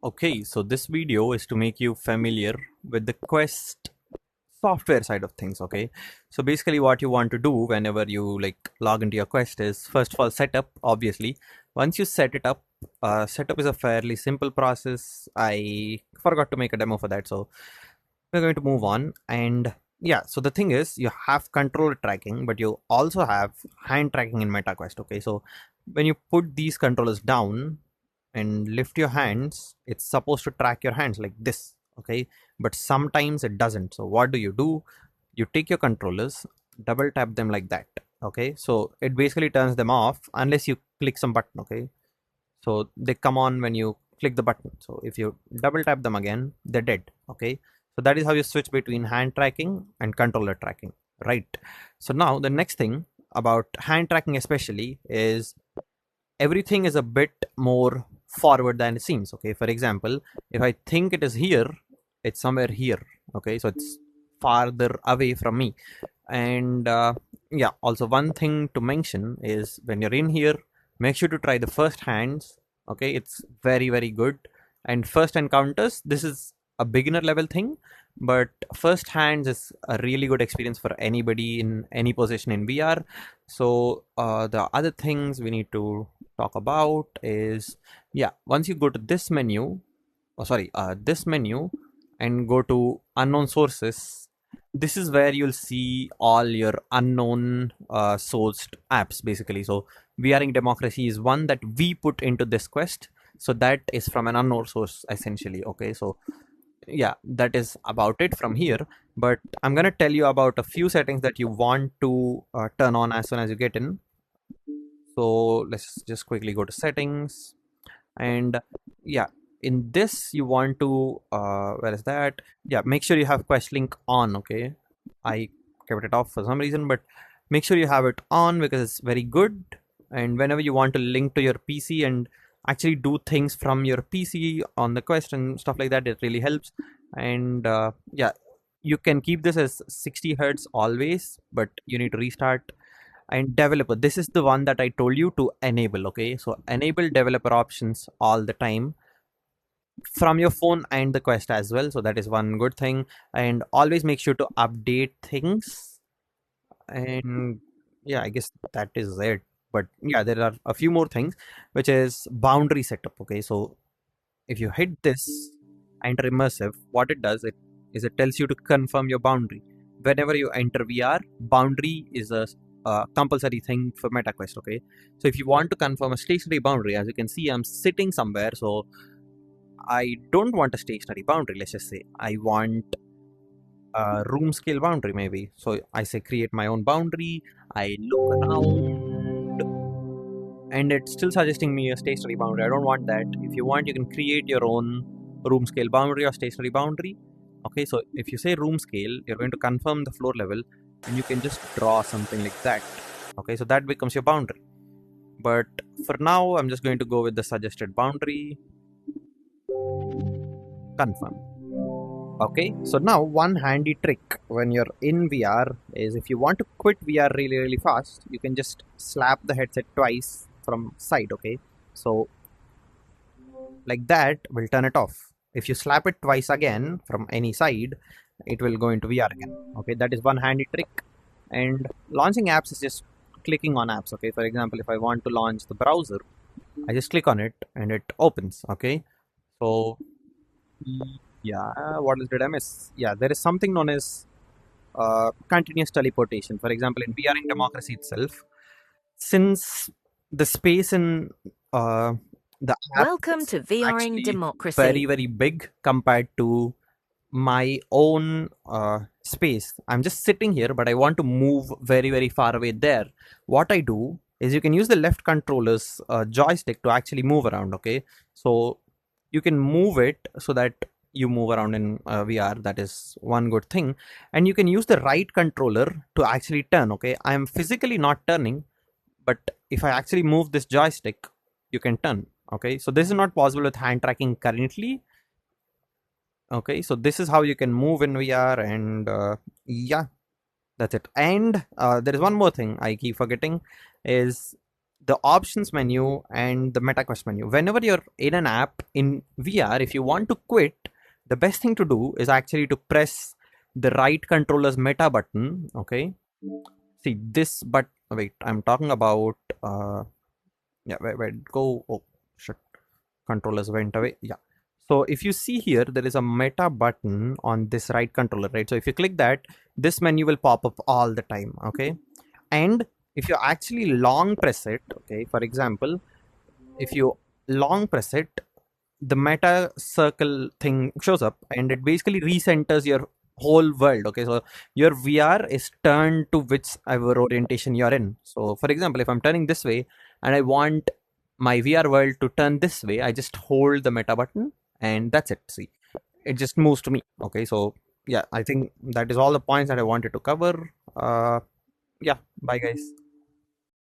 Okay, so this video is to make you familiar with the Quest software side of things. Okay, so basically what you want to do whenever you log into your Quest is first of all setup. Obviously, once you set it up, setup is a fairly simple process. I forgot to make a demo for that, so we're going to move on. And yeah, so the thing is you have controller tracking, but you also have hand tracking in MetaQuest. Okay, so when you put these controllers down and lift your hands, it's supposed to track your hands like this. Okay, but sometimes it doesn't. So what do? You take your controllers, double tap them like that. Okay, so it basically turns them off unless you click some button. Okay, so they come on when you click the button. So if you double tap them again, they're dead. Okay, so that is how you switch between hand tracking and controller tracking, right? So now the next thing about hand tracking especially is everything is a bit more forward than it seems. Okay, for example, if I think it is here, it's somewhere here. Okay, so it's farther away from me. And yeah, also one thing to mention is when you're in here, make sure to try the first hands. Okay, it's very good. And first encounters, this is a beginner level thing, but first hands is a really good experience for anybody in any position in VR. So the other things we need to talk about is, yeah, once you go to this menu, this menu, and go to unknown sources, this is where you'll see all your unknown sourced apps basically. So VRing Democracy is one that we put into this Quest, so that is from an unknown source essentially. Okay, so yeah, that is about it from here. But I'm gonna tell you about a few settings that you want to turn on as soon as you get in. So let's just quickly go to settings. And yeah, in this you want to where is that, yeah, make sure you have Quest Link on. Okay, I kept it off for some reason, but make sure you have it on because it's very good. And whenever you want to link to your PC and actually do things from your PC on the Quest and stuff like that, it really helps. And yeah, you can keep this as 60 hertz always, but you need to restart. And developer, this is the one that I told you to enable. Okay, so enable developer options all the time from your phone and the Quest as well, so that is one good thing. And always make sure to update things. And yeah, I guess that is it. But yeah, there are a few more things, which is boundary setup. Okay, so if you hit this, enter immersive, what it does, it tells you to confirm your boundary. Whenever you enter VR, boundary is a compulsory thing for MetaQuest. Okay, so if you want to confirm a stationary boundary, as you can see, I'm sitting somewhere, so I don't want a stationary boundary. Let's just say I want a room scale boundary, maybe. So I say create my own boundary. I look around, and it's still suggesting me a stationary boundary. I don't want that. If you want, you can create your own room scale boundary or stationary boundary. Okay, so if you say room scale, you're going to confirm the floor level, and you can just draw something like that. Okay, so that becomes your boundary. But for now, I'm just going to go with the suggested boundary. Confirm. Okay, so now one handy trick when you're in VR is if you want to quit VR really fast, you can just slap the headset twice from side. Okay, so like that will turn it off. If you slap it twice again from any side, it will go into VR again. Okay, that is one handy trick. And launching apps is just clicking on apps. Okay, for example, if I want to launch the browser, I just click on it and it opens. Okay, so yeah, what else did I miss? Yeah, there is something known as continuous teleportation. For example, in VRing Democracy itself, since the space in uh, the app Welcome is to VRing actually Democracy. very big compared to my own space. I'm just sitting here, but I want to move very far away there. What I do is you can use the left controller's joystick to actually move around. Okay, so you can move it so that you move around in VR. That is one good thing. And you can use the right controller to actually turn. Okay, I am physically not turning, but if I actually move this joystick, you can turn. Okay, so this is not possible with hand tracking currently. Okay, so this is how you can move in VR. And yeah, that's it. And there is one more thing I keep forgetting is the options menu and the MetaQuest menu. Whenever you're in an app in VR, if you want to quit, the best thing to do is actually to press the right controller's meta button. Okay, see this, but wait, I'm talking about yeah, wait, go. Oh shit, controllers went away. Yeah. So if you see here, there is a meta button on this right controller, right? So if you click that, this menu will pop up all the time. Okay, and if you actually long press it, okay, for example, if you long press it, the meta circle thing shows up and it basically recenters your whole world. Okay, so your VR is turned to whichever orientation you're in. So for example, if I'm turning this way and I want my VR world to turn this way, I just hold the meta button and that's it. See, it just moves to me. Okay, so yeah, I think that is all the points that I wanted to cover. Yeah, bye guys.